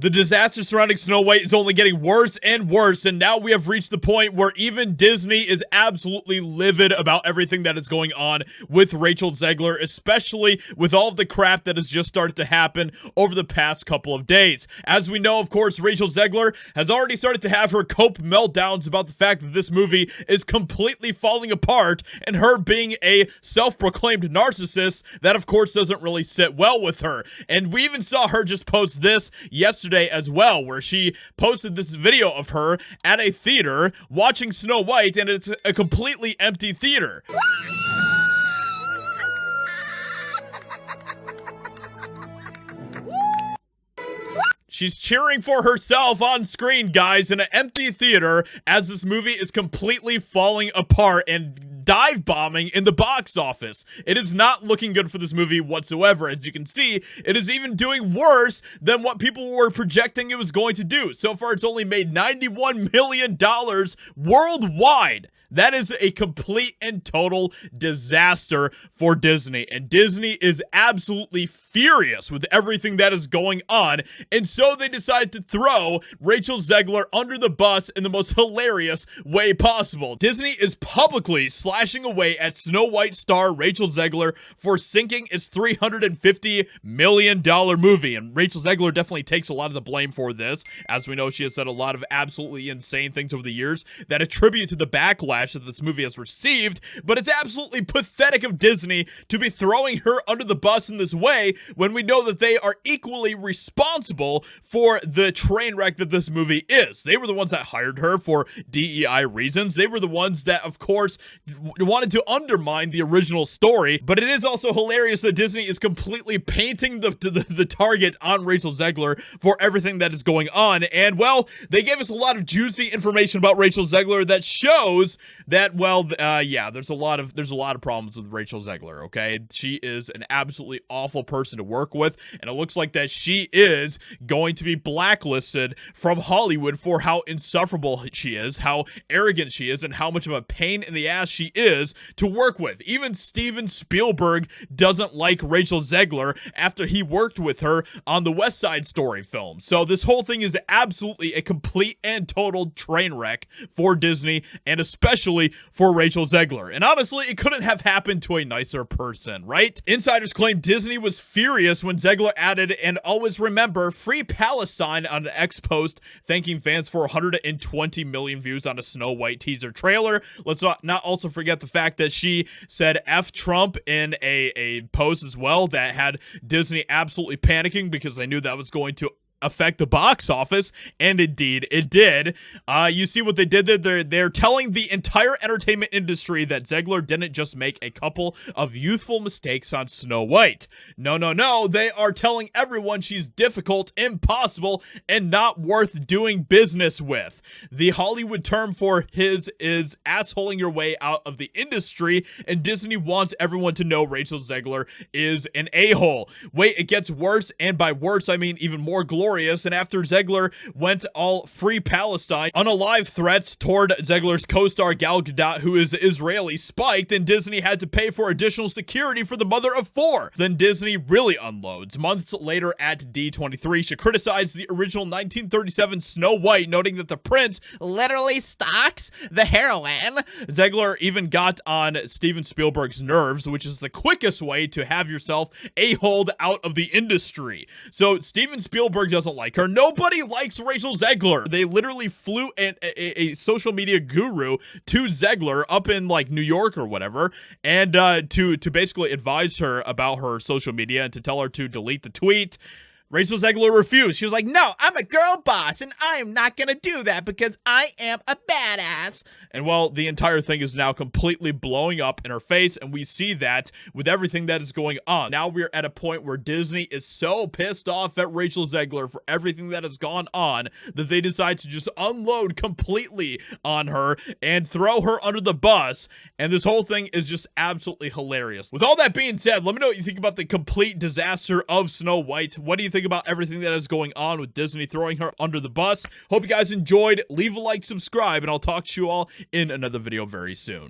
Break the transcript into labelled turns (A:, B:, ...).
A: The disaster surrounding Snow White is only getting worse and worse, and now we have reached the point where even Disney is absolutely livid about everything that is going on with Rachel Zegler, especially with all of the crap that has just started to happen over the past couple of days. As we know, of course, Rachel Zegler has already started to have her cope meltdowns about the fact that this movie is completely falling apart, and her being a self-proclaimed narcissist, that of course doesn't really sit well with her. And we even saw her just post this yesterday as well, where she posted this video of her at a theater watching Snow White, and it's a completely empty theater. She's cheering for herself on screen, guys, in an empty theater as this movie is completely falling apart and dive bombing in the box office. It is not looking good for this movie whatsoever. As you can see, it is even doing worse than what people were projecting it was going to do. So far, it's only made $91 million worldwide. That is a complete and total disaster for Disney. And Disney is absolutely furious with everything that is going on. And so they decided to throw Rachel Zegler under the bus in the most hilarious way possible. Disney is publicly slashing away at Snow White star Rachel Zegler for sinking its $350 million movie. And Rachel Zegler definitely takes a lot of the blame for this. As we know, she has said a lot of absolutely insane things over the years that attribute to the backlash that this movie has received, but it's absolutely pathetic of Disney to be throwing her under the bus in this way when we know that they are equally responsible for the train wreck that this movie is. They were the ones that hired her for DEI reasons. They were the ones that, of course, wanted to undermine the original story, but it is also hilarious that Disney is completely painting the target on Rachel Zegler for everything that is going on. And, well, they gave us a lot of juicy information about Rachel Zegler that shows that, well, yeah, there's a lot of problems with Rachel Zegler, okay? She is an absolutely awful person to work with, and it looks like that she is going to be blacklisted from Hollywood for how insufferable she is, how arrogant she is, and how much of a pain in the ass she is to work with. Even Steven Spielberg doesn't like Rachel Zegler after he worked with her on the West Side Story film. So this whole thing is absolutely a complete and total train wreck for Disney, and especially for Rachel Zegler. And honestly, it couldn't have happened to a nicer person, right? Insiders claim Disney was furious when Zegler added, "And always remember, free Palestine" on an X post, thanking fans for 120 million views on a Snow White teaser trailer. Let's not also forget the fact that she said F Trump in a post as well that had Disney absolutely panicking because they knew that was going to affect the box office, and indeed it did. You see what they did there? They're telling the entire entertainment industry that Zegler didn't just make a couple of youthful mistakes on Snow White. No, they are telling everyone she's difficult, impossible, and not worth doing business with. The Hollywood term for his is assholing your way out of the industry, and Disney wants everyone to know Rachel Zegler is an a-hole. Wait, it gets worse, and by worse I mean even more glorious. And after Zegler went all free Palestine, unalive threats toward Zegler's co-star Gal Gadot, who is Israeli, spiked, and Disney had to pay for additional security for the mother of four. Then Disney really unloads. Months later at D23, she criticized the original 1937 Snow White, noting that the prince literally stalks the heroine. Zegler even got on Steven Spielberg's nerves, which is the quickest way to have yourself a-holed out of the industry. So Steven Spielberg doesn't like her. Nobody likes Rachel Zegler. They literally flew a social media guru to Zegler up in like New York or whatever, and to basically advise her about her social media and to tell her to delete the tweet. Rachel Zegler refused. She was like, "No, I'm a girl boss, and I am not going to do that because I am a badass." And well, the entire thing is now completely blowing up in her face, and we see that with everything that is going on. Now we're at a point where Disney is so pissed off at Rachel Zegler for everything that has gone on that they decide to just unload completely on her and throw her under the bus, and this whole thing is just absolutely hilarious. With all that being said, let me know what you think about the complete disaster of Snow White. What do you think about everything that is going on with Disney throwing her under the bus? Hope you guys enjoyed. Leave a like, subscribe, and I'll talk to you all in another video very soon.